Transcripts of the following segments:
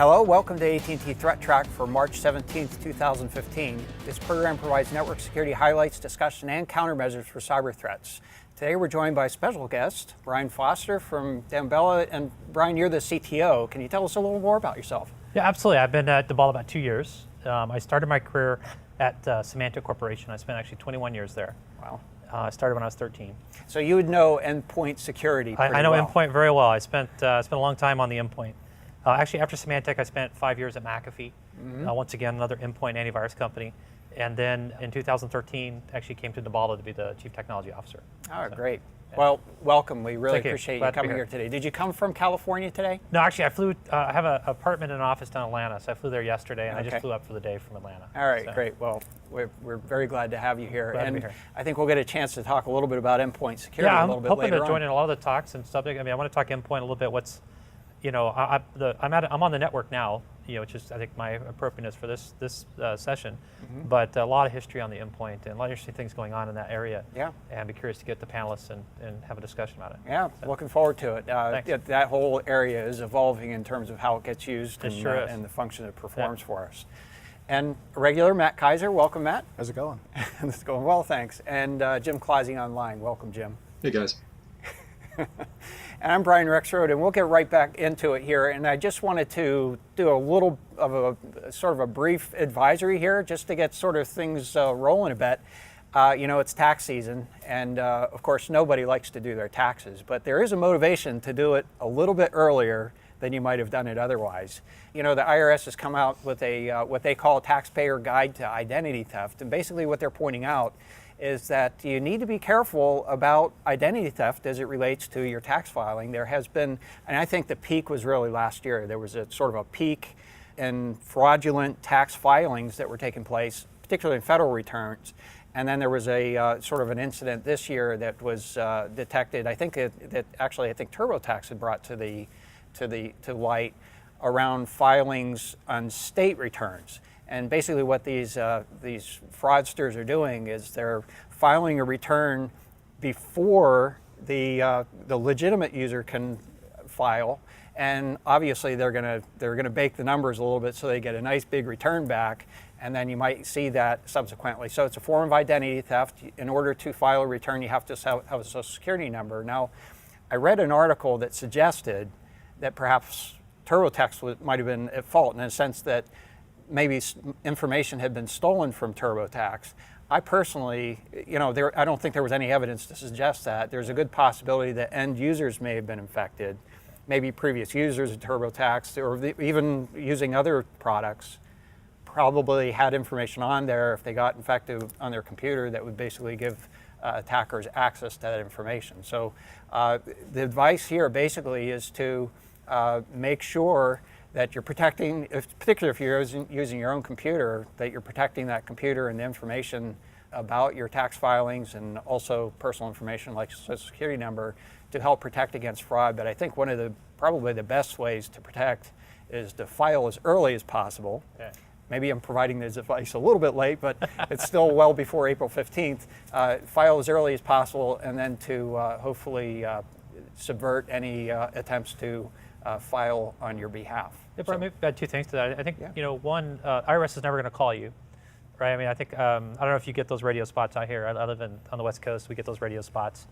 Hello, welcome to AT&T ThreatTraq for March 17th, 2015. This program provides network security highlights, discussion, and countermeasures for cyber threats. Today we're joined by special guest, Brian Foster from Damballa. And Brian, you're the CTO. Can you tell us a little more about yourself? Yeah, absolutely. I've been at Damballa about 2 years. I started my career at Symantec Corporation. I spent actually 21 years there. Wow. I started when I was 13. So you would know endpoint security pretty I know well. endpoint very well. I spent a long time on the endpoint. Actually, after Symantec, I spent 5 years at McAfee. Once again, another endpoint antivirus company. And then in 2013, actually came to Damballa to be the Chief Technology Officer. Oh, So, great. yeah. Well, welcome. We really Thank you. appreciate you Glad to be coming here. here today. Did you come from California today? No, actually, I flew. I have an apartment and an office down in Atlanta, so I flew there yesterday, and I Okay. just flew up for the day from Atlanta. All right, So, great. Well, we're very glad to have you here. Glad to and be here. I think we'll get a chance to talk a little bit about endpoint security Yeah, a little bit I'm hoping later to on. join in a lot of the talks and subject. I mean, I want to talk endpoint a little bit. What's, I'm on the network now, which is I think my appropriateness for this session. But a lot of history on the endpoint and a lot of interesting things going on in that area. Yeah. And I'd be curious to get the panelists and have a discussion about it. Yeah, looking forward to it. Thanks. That whole area is evolving in terms of how it gets used It and, sure is. and the function it performs for us. And regular Matt Kaiser, welcome Matt. How's it going? It's going well, thanks. And Jim Clausing online, welcome Jim. Hey guys. And I'm Brian Rexroad, and we'll get right back into it here. And I just wanted to do a little of a sort of a brief advisory here, just to get sort of things rolling a bit. It's tax season, and of course nobody likes to do their taxes, but there is a motivation to do it a little bit earlier than you might have done it otherwise. The IRS has come out with a what they call a taxpayer guide to identity theft, and basically what they're pointing out is that you need to be careful about identity theft as it relates to your tax filing. There has been, and I think the peak was really last year, there was a sort of a peak in fraudulent tax filings that were taking place, particularly in federal returns. And then there was a sort of an incident this year that was detected. I think I think TurboTax had brought to light around filings on state returns. And basically what these fraudsters are doing is they're filing a return before the legitimate user can file, and obviously they're gonna bake the numbers a little bit so they get a nice big return back, and then you might see that subsequently. So it's a form of identity theft. In order to file a return, you have to have a social security number. Now, I read an article that suggested that perhaps TurboTax might have been at fault in the sense that maybe information had been stolen from TurboTax. I personally, I don't think there was any evidence to suggest that. There's a good possibility that end users may have been infected, maybe previous users of TurboTax, or even using other products, probably had information on there if they got infected on their computer that would basically give attackers access to that information. So the advice here basically is to make sure that you're protecting, particularly if you're using your own computer, that you're protecting that computer and the information about your tax filings and also personal information like Social Security number to help protect against fraud. But I think one of probably the best ways to protect is to file as early as possible. Okay. Maybe I'm providing this advice a little bit late, but it's still well before April 15th. File as early as possible, and then to hopefully subvert any attempts to file on your behalf. Yeah, Brian, maybe add two things to that. I think, one, IRS is never going to call you, right? I mean, I think, I don't know if you get those radio spots out here. I live on the West Coast. We get those radio spots.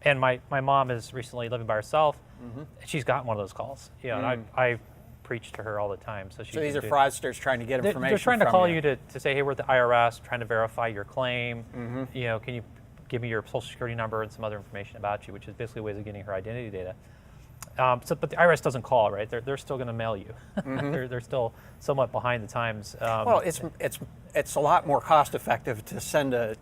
And my mom is recently living by herself, and she's gotten one of those calls. And I preach to her all the time. So these are fraudsters trying to get information They're trying to from call you to say, hey, we're at the IRS, trying to verify your claim. Can you give me your Social Security number and some other information about you, which is basically ways of getting her identity data. But the IRS doesn't call, right? They're still going to mail you. They're still somewhat behind the times. Well, it's a lot more cost effective to send a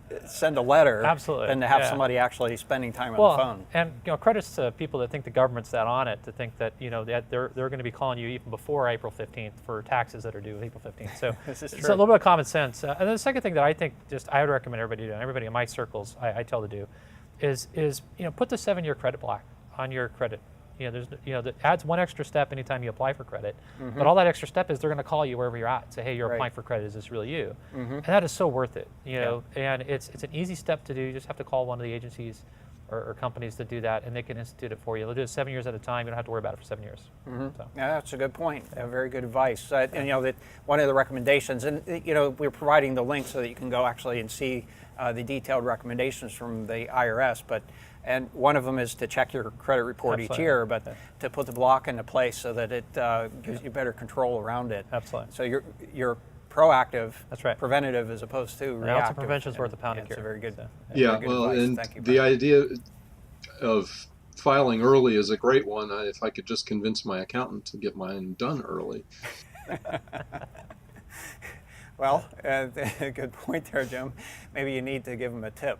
letter Absolutely. than to have somebody actually spending time on the phone. And credits to people that think the government's that on it, to think that that they're going to be calling you even before April 15th for taxes that are due April 15th. So this is it's true. a little bit of common sense. And then the second thing that I think I would recommend everybody do, and everybody in my circles I tell to do, is put the 7-year credit block on your credit. That adds one extra step anytime you apply for credit. But all that extra step is they're going to call you wherever you're at. Say, hey, you're applying for credit. Is this really you? And that is so worth it. And it's an easy step to do. You just have to call one of the agencies or companies that do that, and they can institute it for you. They'll do it 7 years at a time. You don't have to worry about it for 7 years. So. Yeah, that's a good point. Very good advice. And that one of the recommendations, and we're providing the link so that you can go actually and see the detailed recommendations from the IRS. And one of them is to check your credit report each year, but to put the block into place so that it gives you better control around it. Absolutely. So you're proactive, that's right, preventative as opposed to reactive. Also, prevention is worth a pound of cure. It's a very good. Yeah, very good well, advice. and Thank you, the idea of filing early is a great one. If I could just convince my accountant to get mine done early. Well, good point there, Jim. Maybe you need to give him a tip.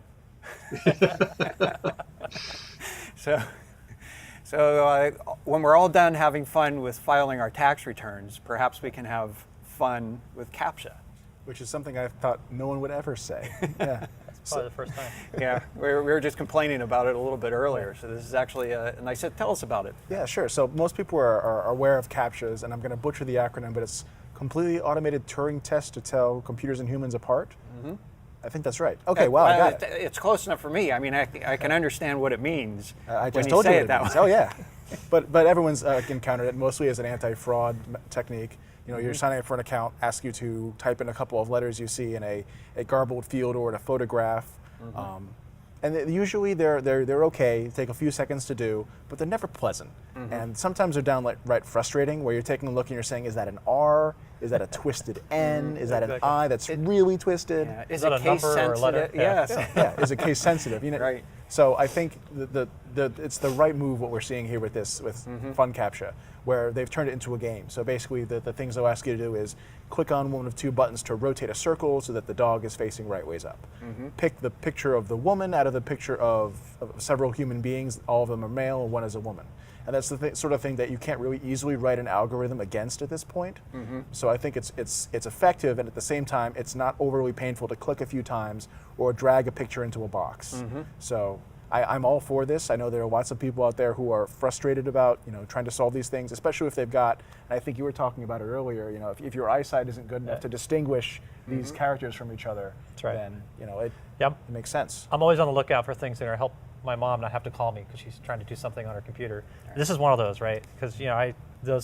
So when we're all done having fun with filing our tax returns, perhaps we can have fun with CAPTCHA. Which is something I thought no one would ever say. Yeah. That's probably the first time. Yeah, we were just complaining about it a little bit earlier, so this is actually a nice. Tell us about it. Yeah, sure. So most people are aware of CAPTCHAs, and I'm going to butcher the acronym, but it's completely automated Turing test to tell computers and humans apart. Mm-hmm. I think that's right. Okay, wow, I got it. It's close enough for me. I mean, I can understand what it means. I just when told you say you it that way. Oh yeah, but everyone's encountered it mostly as an anti-fraud technique. You're signing up for an account, ask you to type in a couple of letters you see in a garbled field or in a photograph, and usually they're okay. Take a few seconds to do, but they're never pleasant. And sometimes they're downright frustrating, where you're taking a look and you're saying, is that an R? Is that a twisted N? Is that an I that's really twisted? Yeah. Is that it a case number or a letter? sensitive? Yeah, is it case sensitive? Right. So I think it's the right move what we're seeing here with FunCaptcha, where they've turned it into a game. So basically the things they'll ask you to do is click on one of two buttons to rotate a circle so that the dog is facing right ways up. Pick the picture of the woman out of the picture of several human beings. All of them are male and one is a woman. And that's the sort of thing that you can't really easily write an algorithm against at this point. So I think it's effective, and at the same time, it's not overly painful to click a few times or drag a picture into a box. So I'm all for this. I know there are lots of people out there who are frustrated about trying to solve these things, especially if they've got. And I think you were talking about it earlier. If your eyesight isn't good enough to distinguish these characters from each other, that's right. then it makes sense. I'm always on the lookout for things that are help my mom not have to call me because she's trying to do something on her computer. This is one of those, right? Because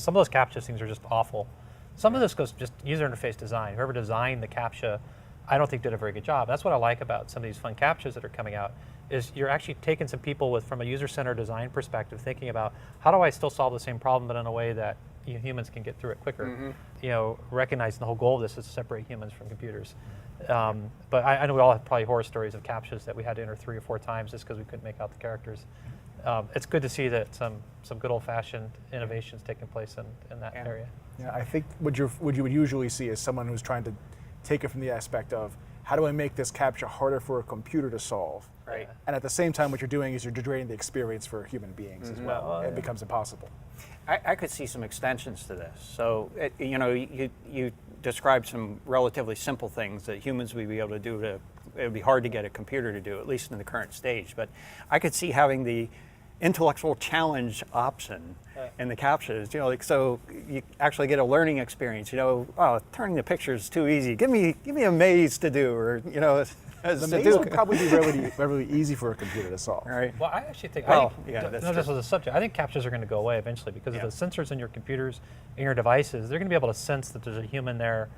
some of those CAPTCHA things are just awful. Some of this goes just user interface design. Whoever designed the CAPTCHA, I don't think did a very good job. That's what I like about some of these FunCaptchas that are coming out, is you're actually taking some people from a user-centered design perspective, thinking about how do I still solve the same problem, but in a way that humans can get through it quicker. Recognizing the whole goal of this is to separate humans from computers. But I know we all have probably horror stories of CAPTCHAs that we had to enter 3 or 4 times just because we couldn't make out the characters. It's good to see that some good old-fashioned innovations taking place in that area. Yeah, I think what you would usually see is someone who's trying to take it from the aspect of, how do I make this CAPTCHA harder for a computer to solve? Right. And at the same time, what you're doing is you're degrading the experience for human beings as well. It becomes impossible. I could see some extensions to this. So, you described some relatively simple things that humans would be able to do. It would be hard to get a computer to do, at least in the current stage. But I could see having the intellectual challenge option in the CAPTCHAs. So you actually get a learning experience. Turning the picture is too easy. Give me a maze to do, or the maze would probably be really easy for a computer to solve. Right. Well, I actually think, that's not just as a subject, I think CAPTCHAs are going to go away eventually because of the sensors in your computers and your devices. They're going to be able to sense that there's a human there,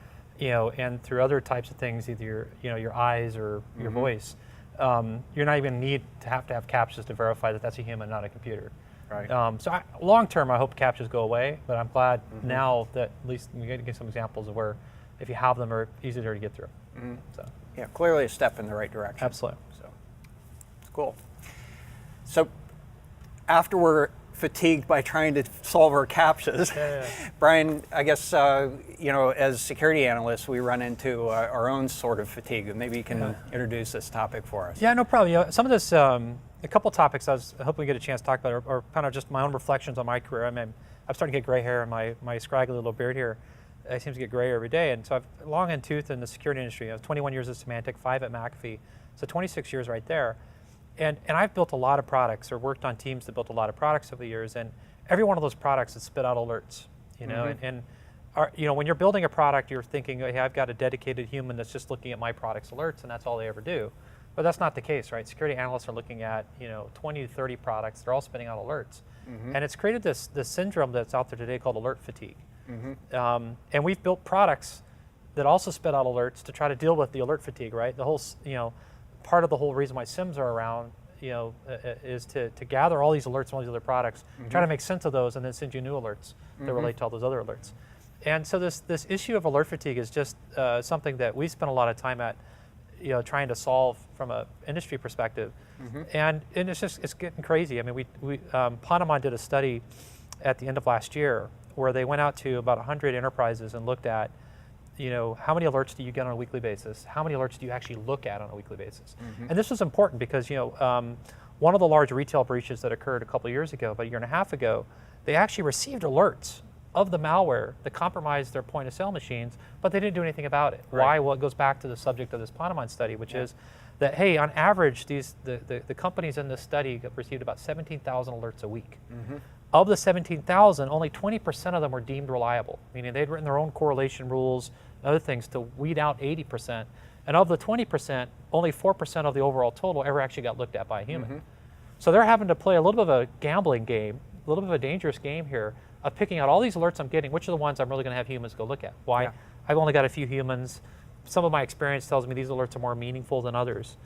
and through other types of things, either your eyes or your voice. You're not even need to have CAPTCHAs to verify that that's a human, not a computer. Right. So long term, I hope CAPTCHAs go away, but I'm glad now that at least we get some examples of where, if you have them, are easier to get through. So. Yeah, clearly a step in the right direction. Absolutely. So, it's cool. So, after we're fatigued by trying to solve our CAPTCHAs, Brian, I guess, as security analysts, we run into our own sort of fatigue. And maybe you can introduce this topic for us. Yeah, no problem. Some of this, a couple topics I was hoping we get a chance to talk about are kind of just my own reflections on my career. I mean, I'm starting to get gray hair and my scraggly little beard here. It seems to get grayer every day, and so I've long in tooth in the security industry. I have 21 years at Symantec, 5 at McAfee, so 26 years right there. And I've built a lot of products, or worked on teams that built a lot of products over the years, and every one of those products has spit out alerts. And when you're building a product, you're thinking, hey, I've got a dedicated human that's just looking at my product's alerts, and that's all they ever do. But that's not the case, right? Security analysts are looking at 20 to 30 products. They're all spinning out alerts, and it's created this syndrome that's out there today called alert fatigue. And we've built products that also spit out alerts to try to deal with the alert fatigue, right? The whole part of the whole reason why SIMs are around, is to gather all these alerts from all these other products, try to make sense of those, and then send you new alerts that relate to all those other alerts. And so this issue of alert fatigue is just something that we spend a lot of time at, trying to solve from an industry perspective. And it's getting crazy. I mean, Ponemon did a study at the end of last year where they went out to about 100 enterprises and looked at, how many alerts do you get on a weekly basis? How many alerts do you actually look at on a weekly basis? And this was important because, one of the large retail breaches that occurred a couple of years ago, about a year and a half ago, they actually received alerts of the malware that compromised their point of sale machines, but they didn't do anything about it. Right. Why? Well, it goes back to the subject of this Ponemon study, which is that, hey, on average, the companies in this study received about 17,000 alerts a week. Of the 17,000, only 20% of them were deemed reliable, meaning they'd written their own correlation rules and other things to weed out 80%. And of the 20%, only 4% of the overall total ever actually got looked at by a human. So they're having to play a little bit of a gambling game, a little bit of a dangerous game here of picking out all these alerts I'm getting, which are the ones I'm really going to have humans go look at. Why? I've only got a few humans. Some of my experience tells me these alerts are more meaningful than others.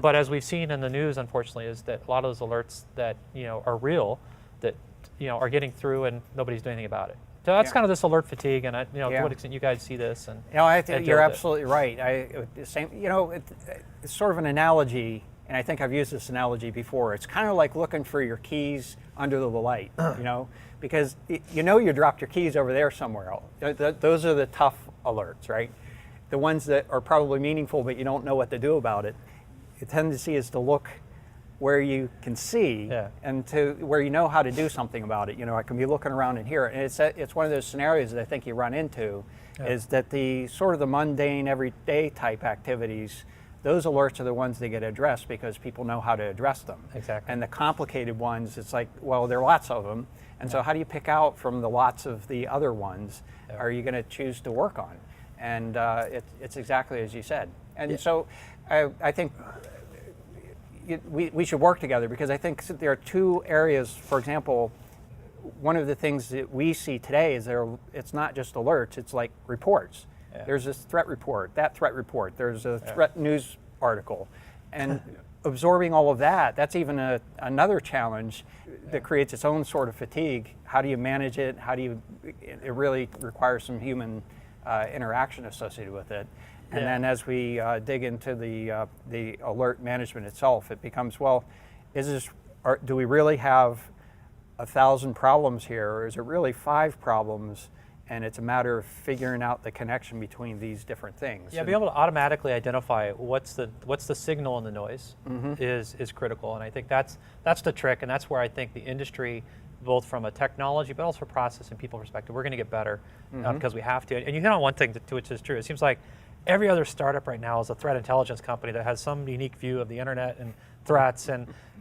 But as we've seen in the news, unfortunately, is that a lot of those alerts that are real, that are getting through and nobody's doing anything about it. So that's kind of this alert fatigue, and to what extent you guys see this. And I think you're absolutely right. It's sort of an analogy, and I think I've used this analogy before. It's kind of like looking for your keys under the light, because you dropped your keys over there somewhere else. Those are the tough alerts, right? The ones that are probably meaningful, but you don't know what to do about it. The tendency is to look where you can see and to where you know how to do something about it. I can be looking around in here, and it's one of those scenarios that I think you run into, is that the sort of the mundane, everyday type activities, those alerts are the ones that get addressed because people know how to address them. Exactly. And the complicated ones, it's like, well, there are lots of them, and so how do you pick out from the lots of the other ones are you going to choose to work on? And it's exactly as you said. And so I think we should work together, because I think there are two areas. For example, one of the things that we see today is it's not just alerts, it's like reports. There's this threat report, that threat report, there's a threat news article. And absorbing all of that, that's even another challenge that creates its own sort of fatigue. How do you manage it? It really requires some human interaction associated with it. And then as we dig into the alert management itself, it becomes, well, do we really have 1,000 problems here, or is it really 5 problems? And it's a matter of figuring out the connection between these different things. Yeah, be able to automatically identify what's the signal in the noise is critical, and I think that's the trick, and that's where I think the industry, both from a technology but also process and people perspective, we're going to get better because we have to. And you hit on one thing which is true. It seems like every other startup right now is a threat intelligence company that has some unique view of the internet and threats,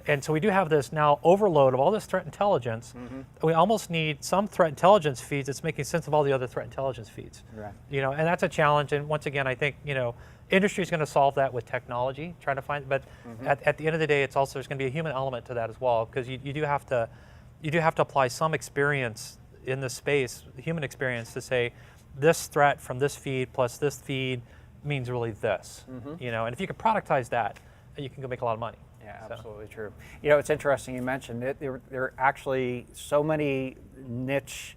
and so we do have this now overload of all this threat intelligence. We almost need some threat intelligence feeds that's making sense of all the other threat intelligence feeds. Right. And that's a challenge. And once again, I think industry is going to solve that with technology, trying to find. But at the end of the day, it's also there's going to be a human element to that as well, because you do have to apply some experience in this space, human experience, to say this threat from this feed plus this feed means really this. And if you can productize that, you can go make a lot of money. Yeah, absolutely true. It's interesting you mentioned it. There are actually so many niche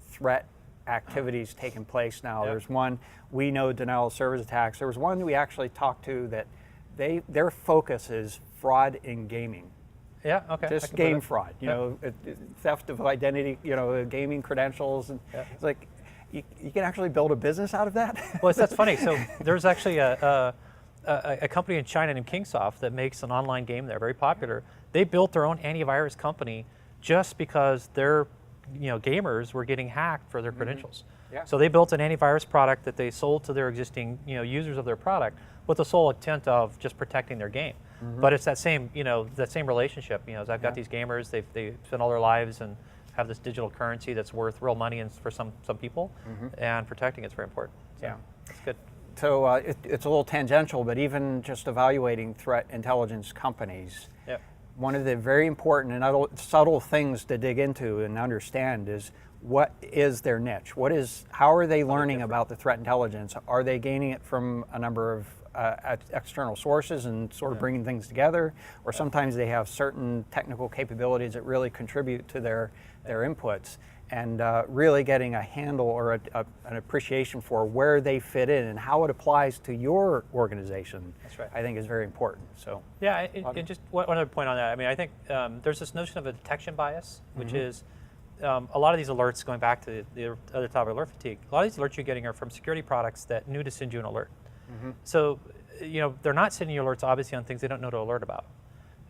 threat activities taking place now. There's one, we know denial of service attacks. There was one we actually talked to that their focus is fraud in gaming. Yeah, okay. Just game fraud, theft of identity, gaming credentials. And it's like, you can actually build a business out of that? Well, that's funny. So there's actually a company in China named Kingsoft that makes an online game there, very popular. They built their own antivirus company just because their gamers were getting hacked for their credentials. So they built an antivirus product that they sold to their existing users of their product with the sole intent of just protecting their game. But it's that same relationship. As I've got these gamers, they spend all their lives and have this digital currency that's worth real money for some people, and protecting it's very important. So, that's good. it's a little tangential, but even just evaluating threat intelligence companies, Yep. one of the very important and subtle things to dig into and understand is what is their niche? How are they learning about the threat intelligence? Are they gaining it from a number of external sources and sort of bringing things together? Or sometimes they have certain technical capabilities that really contribute to their inputs. And really getting a handle or an appreciation for where they fit in and how it applies to your organization, That's right. I think is very important. So Yeah, and just one other point on that. I mean, I think there's this notion of a detection bias, which is a lot of these alerts, going back to the other topic, alert fatigue, a lot of these alerts you're getting are from security products that knew to send you an alert. So, they're not sending you alerts obviously on things they don't know to alert about.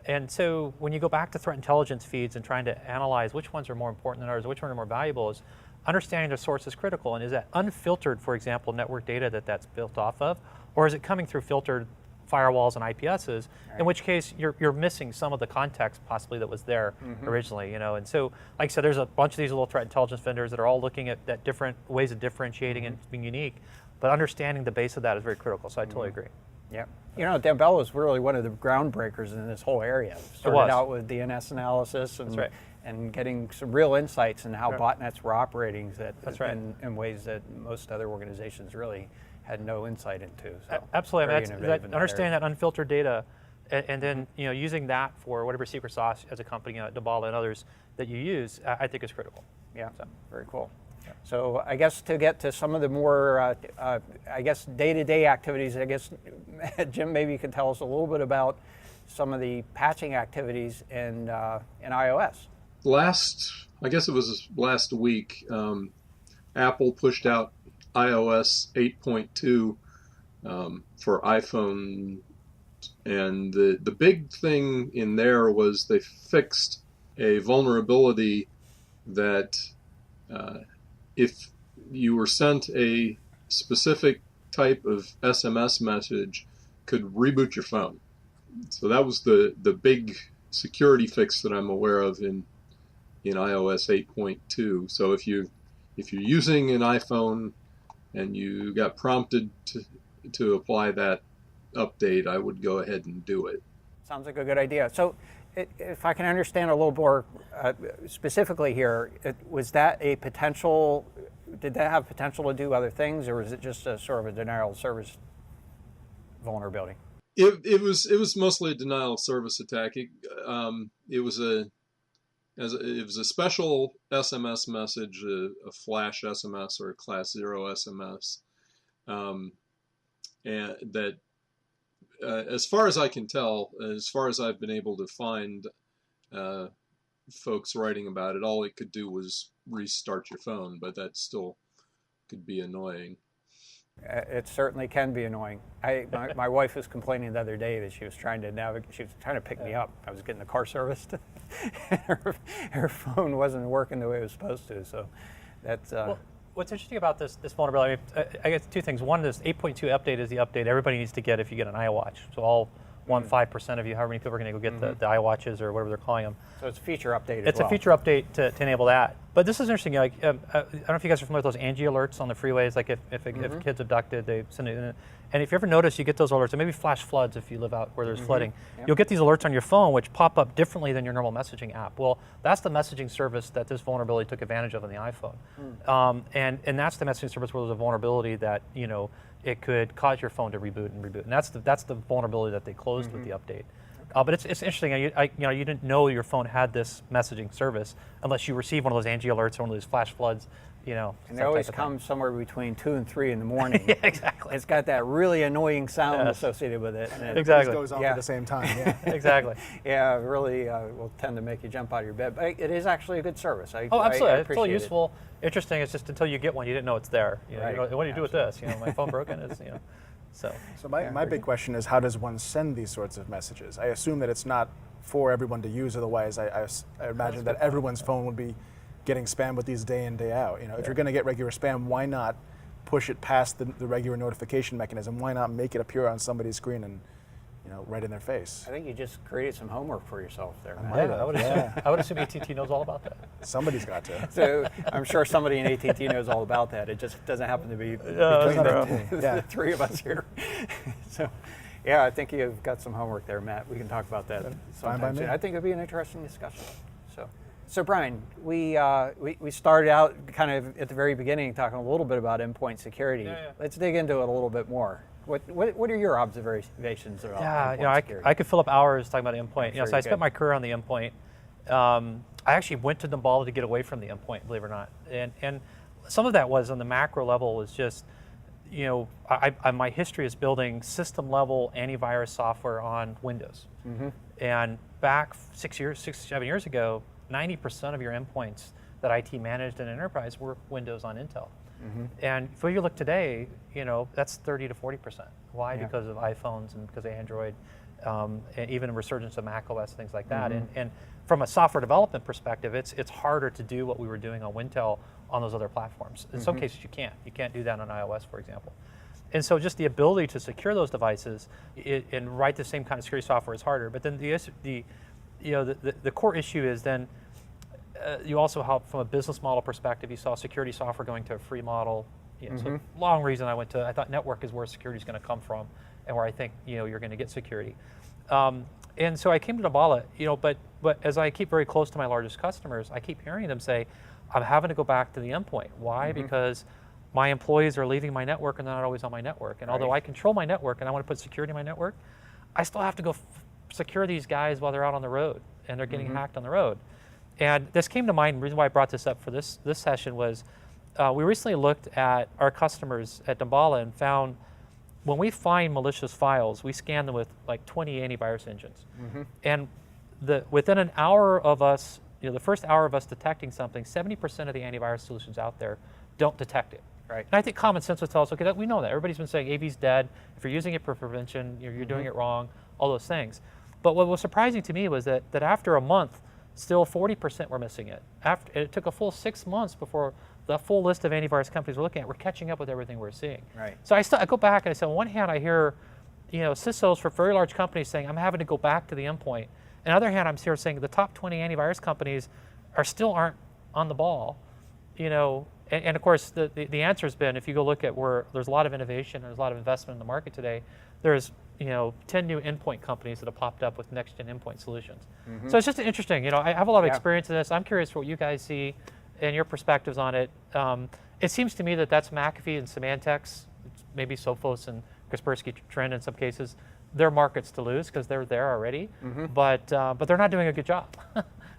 And so when you go back to threat intelligence feeds and trying to analyze which ones are more important than others, which ones are more valuable, is understanding the source is critical. And is that unfiltered, for example, network data that's built off of, or is it coming through filtered firewalls and IPSs, in which case you're missing some of the context possibly that was there originally, And so, like I said, there's a bunch of these little threat intelligence vendors that are all looking at different ways of differentiating and being unique, but understanding the base of that is very critical. So I totally agree. yeah, Damballa was really one of the groundbreakers in this whole area. Started out with DNS analysis and That's right. and getting some real insights in how Sure. botnets were operating That's right. in ways that most other organizations really had no insight into. So Absolutely. very I mean, innovative in that understanding area. that unfiltered data, and then using that for whatever secret sauce as a company, Damballa and others that you use, I think is critical. Yeah, very cool. So I guess to get to some of the more, day-to-day activities, Jim, maybe you can tell us a little bit about some of the patching activities in iOS. I guess it was last week, Apple pushed out iOS 8.2 for iPhone, and the big thing in there was they fixed a vulnerability that if you were sent a specific type of SMS message, could reboot your phone. So that was the big security fix that I'm aware of in iOS 8.2. So if you're using an iPhone and you got prompted to apply that update, I would go ahead and do it. Sounds like a good idea. So if I can understand a little more specifically here, was that a potential, did that have potential to do other things, or was it just a sort of a denial of service vulnerability? It was mostly a denial of service attack. It was a special SMS message, a Flash SMS or a Class 0 SMS, and that, as far as I can tell, as far as I've been able to find folks writing about it, all it could do was restart your phone, but that still could be annoying. It certainly can be annoying. My wife was complaining the other day that she was trying to pick me up. I was getting the car serviced, and her phone wasn't working the way it was supposed to. So that's. Well, what's interesting about this vulnerability, I guess two things. One, this 8.2 update is the update everybody needs to get if you get an iWatch. So all 5% of you, however many people are going to go get the iWatches or whatever they're calling them. So it's a feature update. It's a feature update to enable that. But this is interesting. Like, I don't know if you guys are familiar with those Angie alerts on the freeways. Like if a kid's abducted, they send it in. And if you ever notice, you get those alerts, and maybe flash floods if you live out where there's flooding. Yep. You'll get these alerts on your phone which pop up differently than your normal messaging app. Well, that's the messaging service that this vulnerability took advantage of on the iPhone. And that's the messaging service where there's a vulnerability that, it could cause your phone to reboot. And that's the vulnerability that they closed with the update. But it's interesting. You didn't know your phone had this messaging service unless you receive one of those Angie alerts or one of those flash floods. And they always come somewhere between 2 and 3 in the morning. Yeah, exactly. It's got that really annoying sound associated with it. And exactly. It goes off at the same time. Yeah. Exactly. Yeah, it really will tend to make you jump out of your bed. But it is actually a good service. Absolutely. I It's appreciate totally useful. Interesting. It's just until you get one, you didn't know it's there. Right. What do you do with this? My phone broken. So my big question is, how does one send these sorts of messages? I assume that it's not for everyone to use. Otherwise, I imagine that everyone's phone would be getting spam with these day in, day out. If you're going to get regular spam, why not push it past the regular notification mechanism? Why not make it appear on somebody's screen and right in their face. I think you just created some homework for yourself there, Matt. might I would assume, I would assume AT&T knows all about that. Somebody's got to. So I'm sure somebody in AT&T knows all about that. It just doesn't happen to be between the three of us here. So, yeah, I think you've got some homework there, Matt. We can talk about that Fine by sometime me. soon. I think it'd be an interesting discussion. So Brian, we started out kind of at the very beginning talking a little bit about endpoint security. Yeah. Let's dig into it a little bit more. What are your observations about endpoint security? I could fill up hours talking about endpoint. Sure So I you spent could. my career on the endpoint. I actually went to Damballa to get away from the endpoint, believe it or not. And some of that was on the macro level was just, my history is building system level antivirus software on Windows. And back 7 years ago, 90% of your endpoints that IT managed in an enterprise were Windows on Intel. And if you look today, that's 30 to 40%. Why? Yeah. Because of iPhones and because of Android, and even a resurgence of Mac OS, things like that. And from a software development perspective, it's harder to do what we were doing on Wintel on those other platforms. In some cases, you can't. You can't do that on iOS, for example. And so just the ability to secure those devices and write the same kind of security software is harder. But then the core issue is then you also help from a business model perspective. You saw security software going to a free model. So long reason I thought network is where security is going to come from, and where I think you're going to get security. And so I came to Damballa, but as I keep very close to my largest customers, I keep hearing them say, I'm having to go back to the endpoint. Why? Because my employees are leaving my network and they're not always on my network. And although I control my network and I want to put security in my network, I still have to go secure these guys while they're out on the road and they're getting hacked on the road. And this came to mind, the reason why I brought this up for this session was we recently looked at our customers at Damballa and found when we find malicious files, we scan them with like 20 antivirus engines. And within an hour of us, the first hour of us detecting something, 70% of the antivirus solutions out there don't detect it. Right. And I think common sense would tell us, okay, we know that. Everybody's been saying AV's dead. If you're using it for prevention, you're doing it wrong, all those things. But what was surprising to me was that after a month, still 40% were missing it. It took a full 6 months before the full list of antivirus companies we're looking at were catching up with everything we're seeing. Right. So I go back and I say, on one hand, I hear, CISOs for very large companies saying, I'm having to go back to the endpoint. On the other hand, I'm here saying the top 20 antivirus companies aren't on the ball, And of course, the answer has been, if you go look at where there's a lot of innovation, there's a lot of investment in the market today, there's 10 new endpoint companies that have popped up with next-gen endpoint solutions. So it's just interesting. I have a lot of experience in this. I'm curious what you guys see and your perspectives on it. It seems to me that's McAfee and Symantec's, maybe Sophos and Kaspersky Trend in some cases, their markets to lose because they're there already, but they're not doing a good job.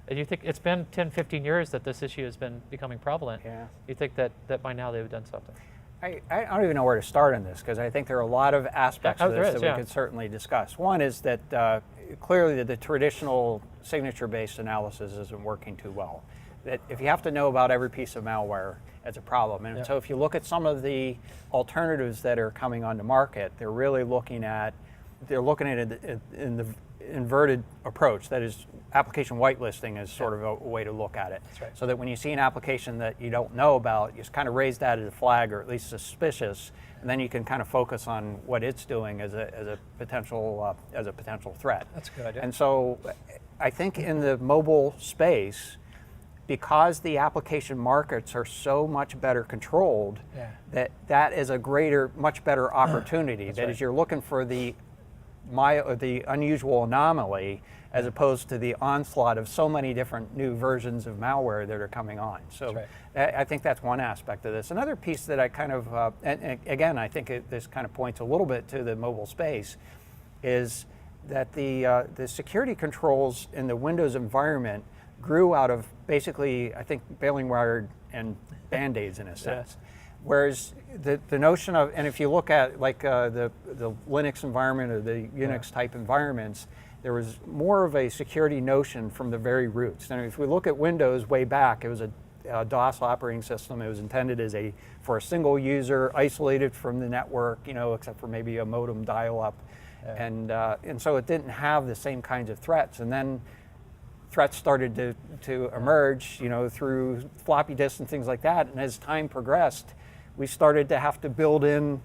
And you think it's been 10, 15 years that this issue has been becoming prevalent. Yeah. You think that by now they've done something. I don't even know where to start on this because I think there are a lot of aspects of this that we could certainly discuss. One is that clearly the traditional signature-based analysis isn't working too well. That if you have to know about every piece of malware, it's a problem. And so if you look at some of the alternatives that are coming onto market, they're really looking at it in the inverted approach. That is, application whitelisting is sort of a way to look at it. That's right. So that when you see an application that you don't know about, you just kind of raise that as a flag or at least suspicious, and then you can kind of focus on what it's doing as a potential threat. That's a good idea. And so I think in the mobile space, because the application markets are so much better controlled, that is a much better opportunity. That is, you're looking for the unusual anomaly as opposed to the onslaught of so many different new versions of malware that are coming on. So I think that's one aspect of this. Another piece that I kind of, and again, I think this kind of points a little bit to the mobile space, is that the security controls in the Windows environment grew out of basically, I think, bailing wire and Band-Aids in a sense. Whereas the notion of, and if you look at like the Linux environment or the Unix type environments, there was more of a security notion from the very roots. And if we look at Windows way back, it was a DOS operating system. It was intended as for a single user, isolated from the network, except for maybe a modem dial-up. And so it didn't have the same kinds of threats. And then threats started to emerge, through floppy disks and things like that. And as time progressed, we started to have to build in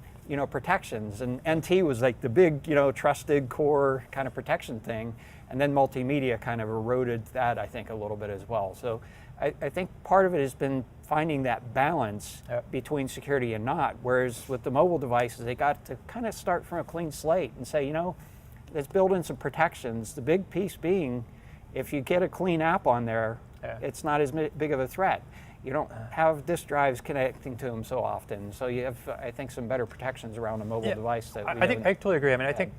protections, and NT was like the big, trusted core kind of protection thing, and then multimedia kind of eroded that, I think, a little bit as well. So I think part of it has been finding that balance between security and not, whereas with the mobile devices, they got to kind of start from a clean slate and say, let's build in some protections. The big piece being, if you get a clean app on there, it's not as big of a threat. You don't have disk drives connecting to them so often, so you have, I think, some better protections around a mobile device. That I totally agree. I mean, I think,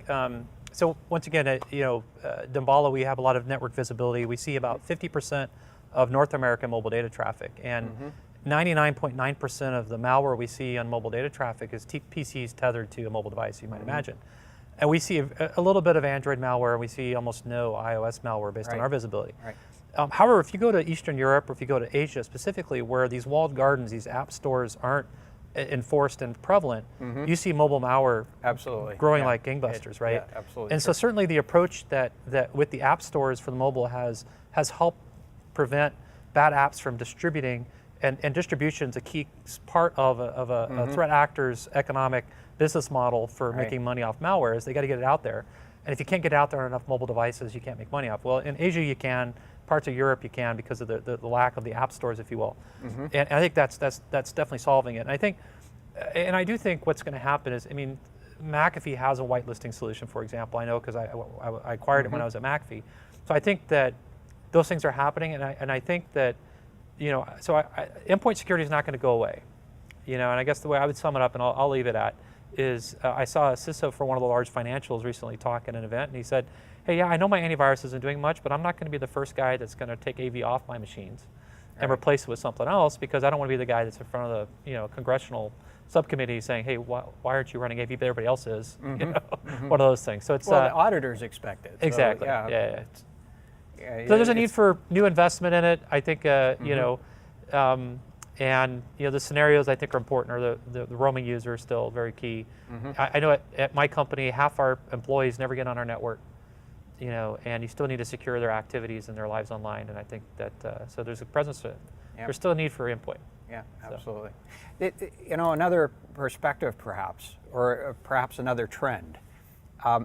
so once again, Damballa, we have a lot of network visibility. We see about 50% of North American mobile data traffic, and 99.9% of the malware we see on mobile data traffic is PCs tethered to a mobile device, you might imagine. And we see a little bit of Android malware, and we see almost no iOS malware based on our visibility. Right. However, if you go to Eastern Europe, or if you go to Asia specifically, where these walled gardens, these app stores aren't enforced and prevalent, you see mobile malware growing like gangbusters, right? Yeah, absolutely. And so certainly the approach that with the app stores for the mobile has helped prevent bad apps from distributing, and distribution is a key part of a threat actor's economic business model for making money off malware. Is they got to get it out there, and if you can't get it out there on enough mobile devices, you can't make money off. Well, in Asia you can, parts of Europe you can, because of the lack of the app stores, if you will. And I think that's definitely solving it. And I think, and I do think what's going to happen is, I mean, McAfee has a whitelisting solution, for example. I know because I acquired it when I was at McAfee. So I think that those things are happening, and I think that, so endpoint security is not going to go away, and I guess the way I would sum it up, and I'll leave it at, is I saw a CISO for one of the large financials recently talk at an event, and he said, hey, yeah, I know my antivirus isn't doing much, but I'm not going to be the first guy that's going to take AV off my machines and replace it with something else, because I don't want to be the guy that's in front of the congressional subcommittee saying, hey, why aren't you running AV, but everybody else is? One of those things. So it's the auditors expect it. So, exactly. So there's a need for new investment in it. I think and the scenarios I think are important, or the roaming user is still very key. I know at my company, half our employees never get on our network, and you still need to secure their activities and their lives online. And I think that so there's a presence. There's still a need for endpoint. Yeah, absolutely. Another perspective, perhaps, or perhaps another trend.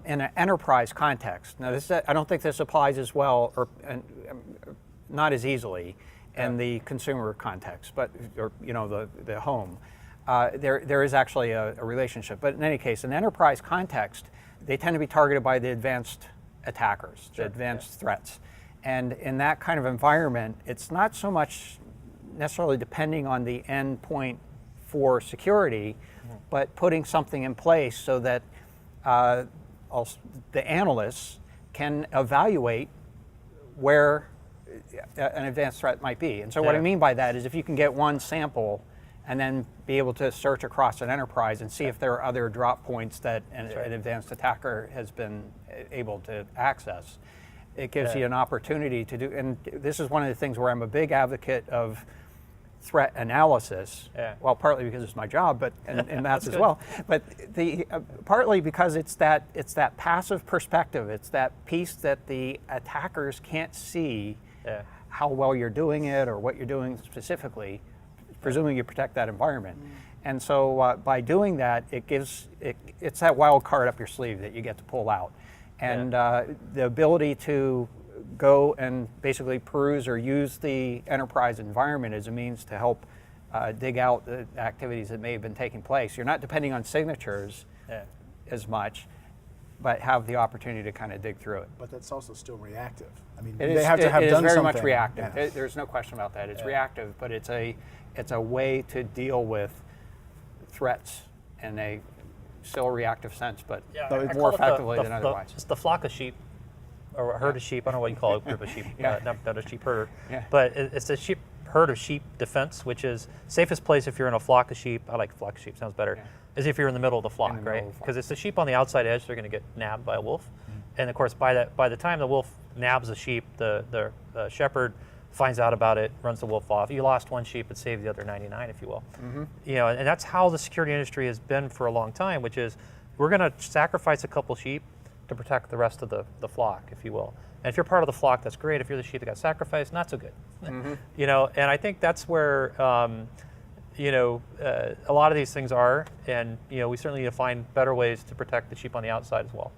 In an enterprise context. Now, I don't think this applies as well, or not as easily, in the consumer context, but the home. There is actually a relationship. But in any case, in enterprise context, they tend to be targeted by the advanced attackers, the advanced threats. And in that kind of environment, it's not so much necessarily depending on the endpoint for security, but putting something in place so that the analysts can evaluate where an advanced threat might be. And so what I mean by that is, if you can get one sample and then be able to search across an enterprise and see if there are other drop points that an advanced attacker has been able to access, it gives you an opportunity to do, and this is one of the things where I'm a big advocate of threat analysis. Well, partly because it's my job, but and that's as well. But partly because it's that passive perspective. It's that piece that the attackers can't see how well you're doing it or what you're doing specifically, presuming you protect that environment. And so by doing that, it's that wild card up your sleeve that you get to pull out, and the ability to go and basically peruse or use the enterprise environment as a means to help dig out the activities that may have been taking place. You're not depending on signatures as much, but have the opportunity to kind of dig through it. But that's also still reactive. I mean, it they have to have done something. It is very much reactive. There's no question about that. It's reactive, but it's a way to deal with threats in a still reactive sense, but more effectively than otherwise. It's the flock of sheep, or a herd of sheep. I don't know what you call a group of sheep, not a sheep herder. But it's a herd of sheep defense, which is safest place if you're in a flock of sheep. I like flock of sheep, sounds better. Is if you're in the middle of the flock, right? Because it's the sheep on the outside edge, they're going to get nabbed by a wolf. And of course, by the time the wolf nabs the sheep, the shepherd finds out about it, runs the wolf off. You lost one sheep, but saved the other 99, if you will. And that's how the security industry has been for a long time, which is we're going to sacrifice a couple sheep to protect the rest of the flock, if you will. And if you're part of the flock, that's great. If you're the sheep that got sacrificed, not so good. And I think that's where a lot of these things are, and we certainly need to find better ways to protect the sheep on the outside as well.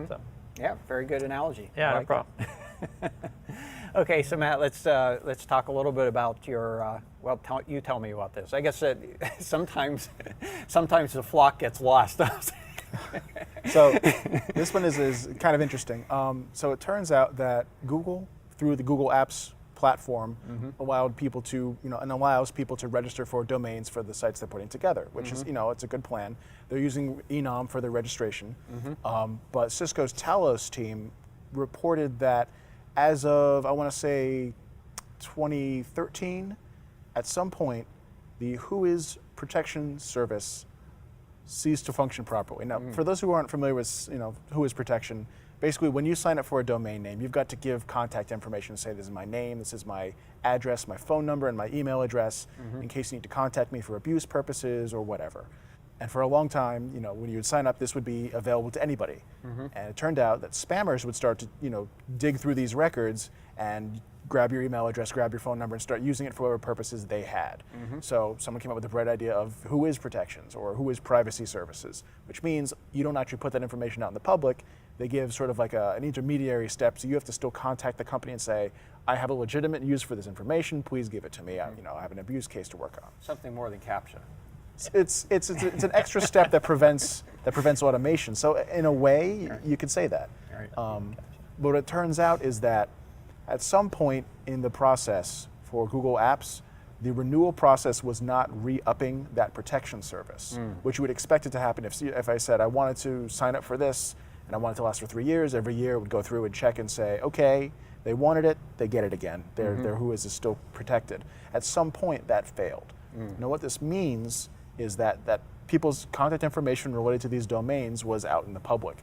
So. Yeah, very good analogy. Yeah, I no like problem. Okay, so Matt, let's talk a little bit about your. You tell me about this. I guess that sometimes the flock gets lost. So this one is kind of interesting. So it turns out that Google, through the Google Apps platform, allowed people to, and allows people to register for domains for the sites they're putting together, which is, it's a good plan. They're using Enom for their registration. But Cisco's Talos team reported that as of, I want to say, 2013, at some point, the WHOIS protection service ceased to function properly. Now, for those who aren't familiar with, WHOIS protection, basically, when you sign up for a domain name, you've got to give contact information. Say, this is my name, this is my address, my phone number, and my email address, in case you need to contact me for abuse purposes or whatever. And for a long time, when you would sign up, this would be available to anybody. And it turned out that spammers would start to, dig through these records and grab your email address, grab your phone number, and start using it for whatever purposes they had. So someone came up with the bright idea of WHOIS protections or WHOIS privacy services, which means you don't actually put that information out in the public. They give sort of like an intermediary step, so you have to still contact the company and say, I have a legitimate use for this information, please give it to me. I have an abuse case to work on. Something more than CAPTCHA. It's an extra step that prevents automation. So in a way, you could say that. But what it turns out is that at some point in the process for Google Apps, the renewal process was not re-upping that protection service, which you would expect it to happen if I said I wanted to sign up for this and I wanted it to last for 3 years. Every year it would go through and check and say, okay, they wanted it, they get it again. Their WHOIS is still protected. At some point that failed. Now what this means is that people's contact information related to these domains was out in the public.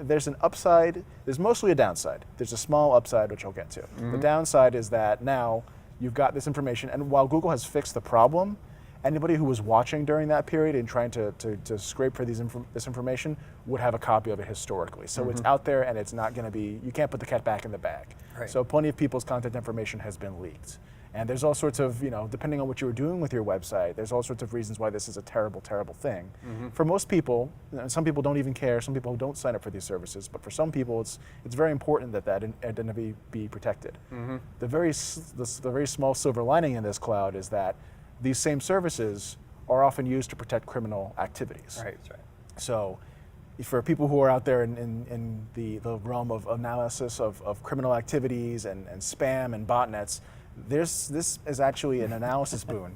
There's an upside, there's mostly a downside. There's a small upside, which I'll get to. The downside is that now you've got this information, and while Google has fixed the problem, anybody who was watching during that period and trying to scrape for this information would have a copy of it historically. So it's out there, and it's not going to be, you can't put the cat back in the bag. Right. So plenty of people's contact information has been leaked. And there's all sorts of, depending on what you were doing with your website, there's all sorts of reasons why this is a terrible, terrible thing. For most people, and some people don't even care, some people don't sign up for these services, but for some people it's very important that identity be protected. The very small silver lining in this cloud is that these same services are often used to protect criminal activities. Right. So for people who are out there in the realm of analysis of criminal activities and spam and botnets, this is actually an analysis boon.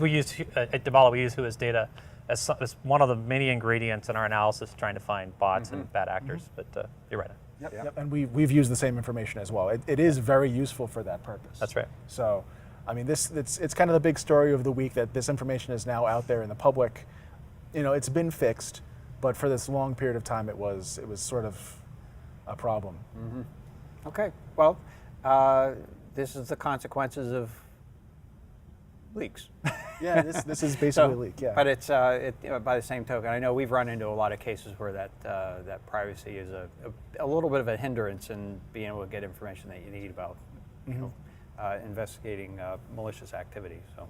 we use, at Damballa, we use WHOIS data as one of the many ingredients in our analysis trying to find bots and bad actors, but you're right. Yep. And we've used the same information as well. It is very useful for that purpose. That's right. So, I mean, it's kind of the big story of the week that this information is now out there in the public. It's been fixed, but for this long period of time, it was sort of a problem. Okay. Well, this is the consequences of leaks. Yeah, this is basically a leak. Yeah. But it's by the same token, I know we've run into a lot of cases where that privacy is a little bit of a hindrance in being able to get information that you need about investigating malicious activity. So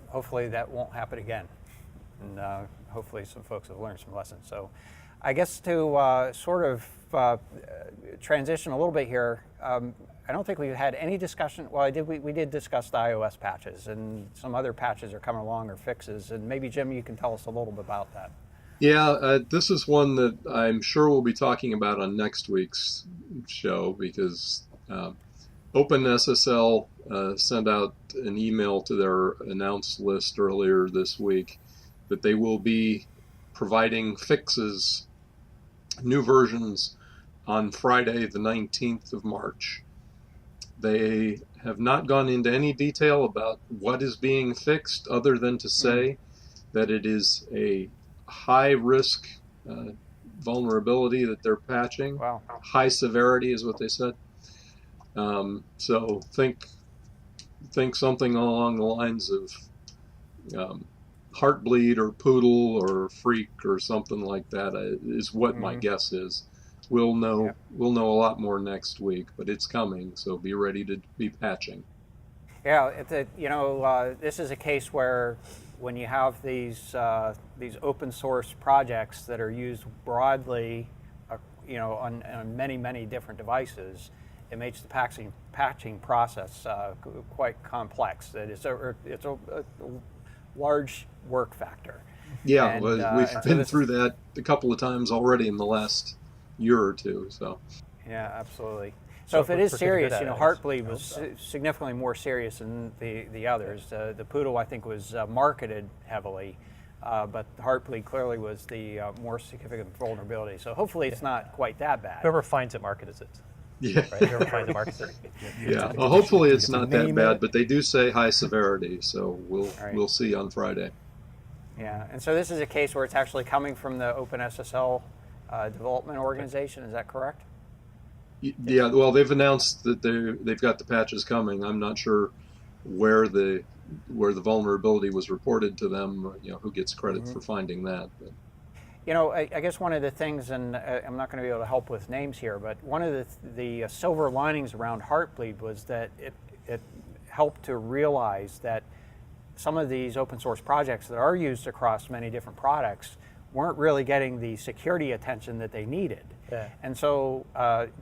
hopefully that won't happen again, and hopefully some folks have learned some lessons. So I guess to sort of transition a little bit here. I don't think we've had any discussion. Well, we did discuss the iOS patches, and some other patches are coming along or fixes. And maybe, Jim, you can tell us a little bit about that. Yeah, this is one that I'm sure we'll be talking about on next week's show, because OpenSSL sent out an email to their announced list earlier this week that they will be providing fixes, new versions, on Friday, the 19th of March. They have not gone into any detail about what is being fixed, other than to say that it is a high-risk vulnerability that they're patching. Wow. High severity is what they said. So think something along the lines of Heartbleed or Poodle or Freak or something like that is what my guess is. We'll know a lot more next week, but it's coming, so be ready to be patching. Yeah, this is a case where when you have these open source projects that are used broadly, on many different devices, it makes the patching process quite complex. It's a large work factor. Yeah, And, well, we've been through that a couple of times already in the last year or two. So. Yeah, absolutely. So if it is serious, Heartbleed was significantly more serious than the others. The Poodle, I think, was marketed heavily, but Heartbleed clearly was the more significant vulnerability. So hopefully it's not quite that bad. Whoever finds it markets it. Yeah. Right? Whoever finds it markets it. Yeah. Well, hopefully it's not that bad, but they do say high severity, so we'll see on Friday. Yeah, and so this is a case where it's actually coming from the OpenSSL development organization. Is that correct? Yeah, well, they've announced that they've got the patches coming. I'm not sure where the vulnerability was reported to them. Who gets credit for finding that? But. I guess one of the things, and I'm not going to be able to help with names here, but one of the silver linings around Heartbleed was that it helped to realize that some of these open source projects that are used across many different products weren't really getting the security attention that they needed. Yeah. And so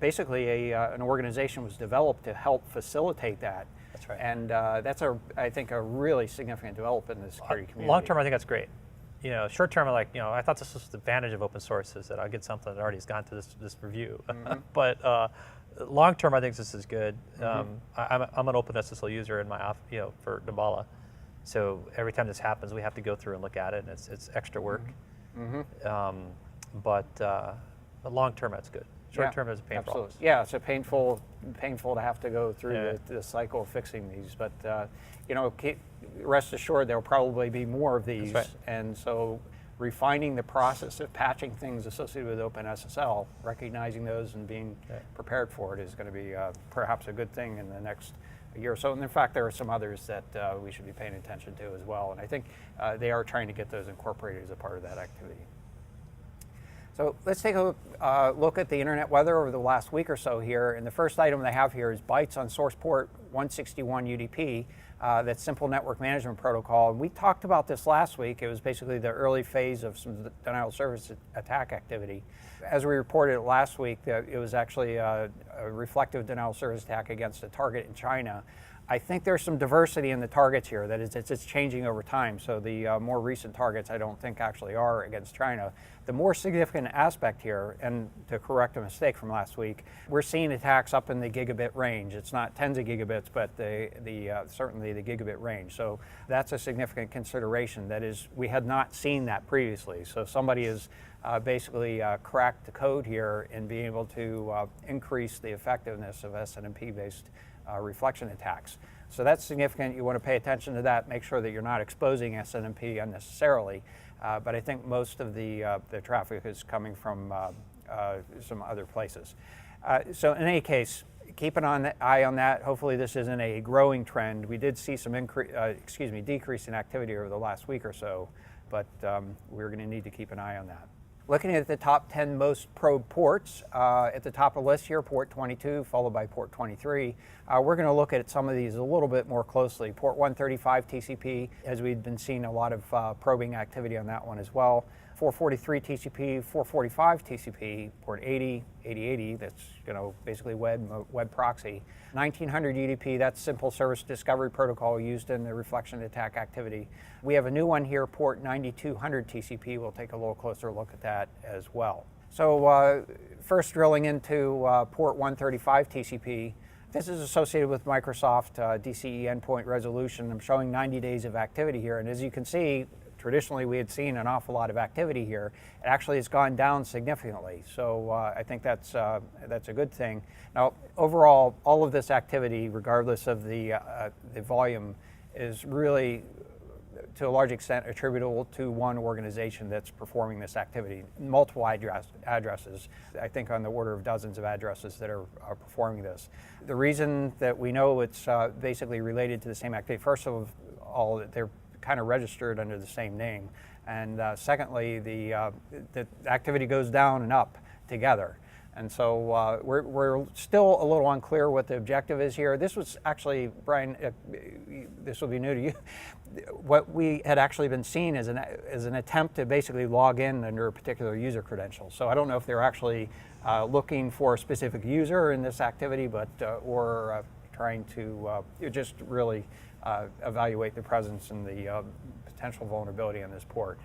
basically an organization was developed to help facilitate that. That's right. And that's, I think, a really significant development in the security community. Long term, I think that's great. Short term, I thought this was the advantage of open source is that I get something that already has gone through this review. But long term, I think this is good. I'm an OpenSSL user in my for Damballa. So every time this happens, we have to go through and look at it, and it's extra work. But long term, that's good. Short term is painful. Absolutely. Yeah, it's a painful to have to go through the cycle of fixing these. But rest assured, there will probably be more of these. That's right. And so refining the process of patching things associated with OpenSSL, recognizing those and being prepared for it is going to be perhaps a good thing in the next year or so. And in fact, there are some others that we should be paying attention to as well. And I think they are trying to get those incorporated as a part of that activity. So let's take a look at the internet weather over the last week or so here. And the first item they have here is bytes on source port 161 UDP. That's Simple Network Management Protocol. And we talked about this last week. It was basically the early phase of some denial of service attack activity. As we reported last week, it was actually a reflective denial of service attack against a target in China. I think there's some diversity in the targets here. That is, it's changing over time. So the more recent targets, I don't think actually are against China. The more significant aspect here, and to correct a mistake from last week, we're seeing attacks up in the gigabit range. It's not tens of gigabits, but certainly the gigabit range. So that's a significant consideration. That is, we had not seen that previously. So somebody has basically cracked the code here in being able to increase the effectiveness of SNMP-based reflection attacks. So that's significant. You want to pay attention to that. Make sure that you're not exposing SNMP unnecessarily. But I think most of the traffic is coming from some other places. So in any case, keep an eye on that. Hopefully this isn't a growing trend. We did see some decrease in activity over the last week or so, but we're going to need to keep an eye on that. Looking at the top 10 most probed ports, at the top of the list here, port 22, followed by port 23. We're going to look at some of these a little bit more closely. Port 135 TCP, as we've been seeing a lot of probing activity on that one as well. 443 TCP, 445 TCP, port 80, 8080, that's basically web proxy. 1900 UDP, that's simple service discovery protocol used in the reflection attack activity. We have a new one here, port 9200 TCP. We'll take a little closer look at that as well. So first drilling into port 135 TCP. This is associated with Microsoft DCE endpoint resolution. I'm showing 90 days of activity here, and as you can see, traditionally we had seen an awful lot of activity here. It actually has gone down significantly, so I think that's a good thing. Now, overall, all of this activity, regardless of the volume, is really, to a large extent, attributable to one organization that's performing this activity. Multiple addresses, I think on the order of dozens of addresses that are performing this. The reason that we know it's basically related to the same activity, first of all, they're kind of registered under the same name. And secondly, the activity goes down and up together. And so we're still a little unclear what the objective is here. This was actually, Brian, this will be new to you. What we had actually been seeing as an attempt to basically log in under a particular user credential. So I don't know if they're actually looking for a specific user in this activity, but or trying to just really evaluate the presence and the potential vulnerability on this port.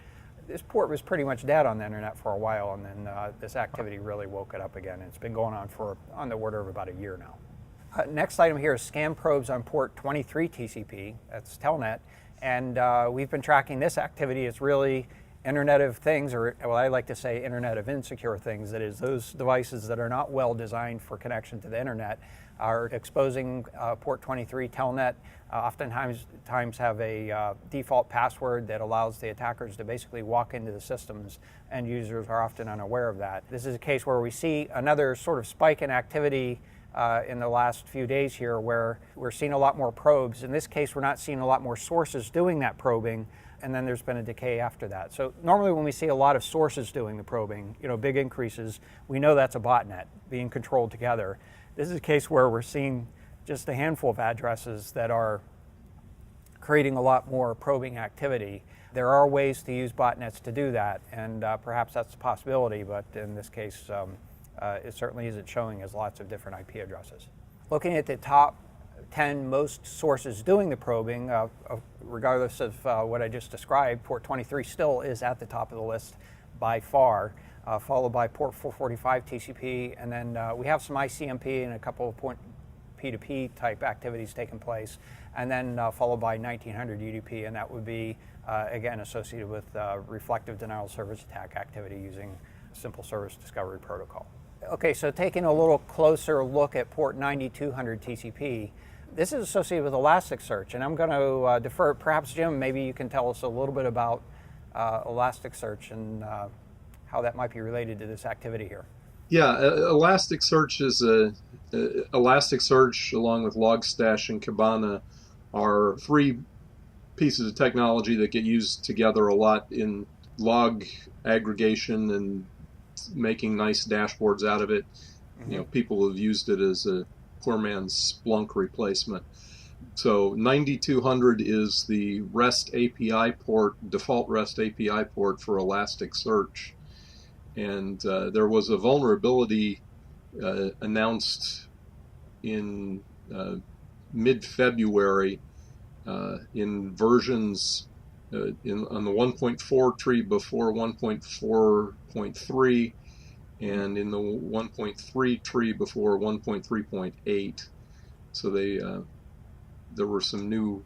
This port was pretty much dead on the internet for a while, and then this activity really woke it up again. It's been going on for on the order of about a year now. Next item here is scam probes on port 23 TCP. That's Telnet, and we've been tracking this activity. It's really Internet of Things, or well, I like to say Internet of Insecure Things. That is, those devices that are not well designed for connection to the internet are exposing port 23 Telnet. Oftentimes have a default password that allows the attackers to basically walk into the systems, and users are often unaware of that. This is a case where we see another sort of spike in activity in the last few days here, where we're seeing a lot more probes. In this case, we're not seeing a lot more sources doing that probing, and then there's been a decay after that. So normally when we see a lot of sources doing the probing, big increases, we know that's a botnet being controlled together. This is a case where we're seeing just a handful of addresses that are creating a lot more probing activity. There are ways to use botnets to do that, and perhaps that's a possibility, but in this case, it certainly isn't showing as lots of different IP addresses. Looking at the top 10 most sources doing the probing, regardless of what I just described, port 23 still is at the top of the list by far, followed by port 445 TCP, and then we have some ICMP and a couple of point P2P type activities taking place, and then followed by 1900 UDP, and that would be, again, associated with reflective denial of service attack activity using simple service discovery protocol. Okay, so taking a little closer look at port 9200 TCP, this is associated with Elasticsearch, and I'm going to defer, perhaps Jim, maybe you can tell us a little bit about Elasticsearch and how that might be related to this activity here. Yeah, Elasticsearch is Elasticsearch along with Logstash and Kibana are three pieces of technology that get used together a lot in log aggregation and making nice dashboards out of it. Mm-hmm. People have used it as a poor man's Splunk replacement. So 9200 is the REST API port, default REST API port for Elasticsearch. And there was a vulnerability announced in mid-February in versions on the 1.4 tree before 1.4.3 and in the 1.3 tree before 1.3.8. So there were some new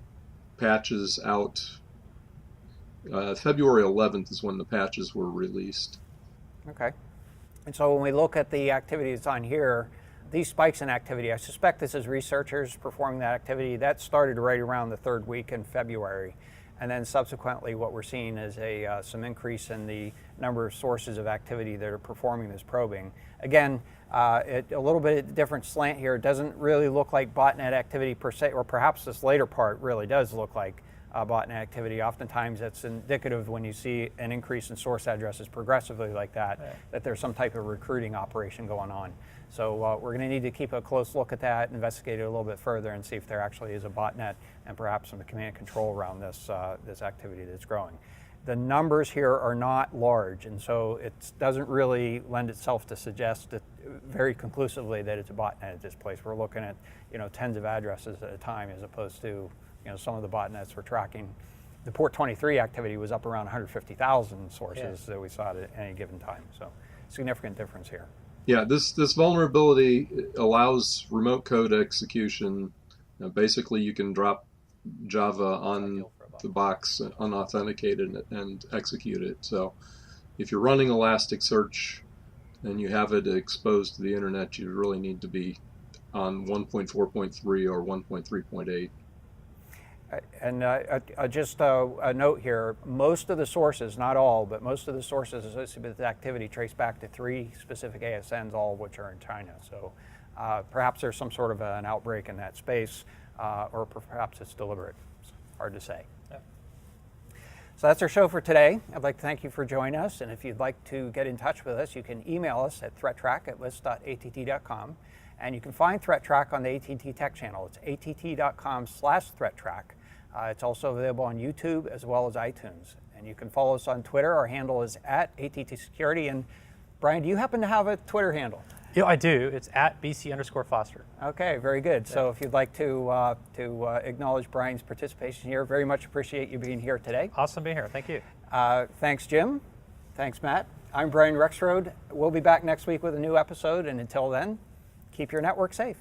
patches out. February 11th is when the patches were released. Okay. And so when we look at the activity that's on here, these spikes in activity, I suspect this is researchers performing that activity. That started right around the third week in February. And then subsequently what we're seeing is some increase in the number of sources of activity that are performing this probing. Again, a little bit different slant here. It doesn't really look like botnet activity per se, or perhaps this later part really does look like botnet activity. Oftentimes that's indicative when you see an increase in source addresses progressively like that, right, that there's some type of recruiting operation going on. So we're going to need to keep a close look at that, investigate it a little bit further, and see if there actually is a botnet and perhaps some command and control around this activity that's growing. The numbers here are not large, and so it doesn't really lend itself to suggest that very conclusively that it's a botnet at this place. We're looking at tens of addresses at a time, as opposed to some of the botnets we're tracking. The port 23 activity was up around 150,000 sources that we saw at any given time. So significant difference here. Yeah, this vulnerability allows remote code execution. Basically, you can drop Java on the box unauthenticated and execute it. So if you're running Elasticsearch and you have it exposed to the internet, you really need to be on 1.4.3 or 1.3.8. And just a note here, most of the sources, not all, but most of the sources associated with this activity trace back to 3 specific ASNs, all of which are in China. So perhaps there's some sort of an outbreak in that space, or perhaps it's deliberate. It's hard to say. Yeah. So that's our show for today. I'd like to thank you for joining us, and if you'd like to get in touch with us, you can email us at threattrack@list.att.com, and you can find ThreatTraq on the AT&T Tech channel. It's att.com/ThreatTraq. It's also available on YouTube as well as iTunes, and you can follow us on Twitter. Our handle is @ATT Security. And Brian, do you happen to have a Twitter handle? Yeah, I do. It's @BC_Foster. Okay, very good. So if you'd like to acknowledge Brian's participation here, very much appreciate you being here today. Awesome being here. Thank you. Thanks, Jim. Thanks, Matt. I'm Brian Rexroad. We'll be back next week with a new episode, and until then, keep your network safe.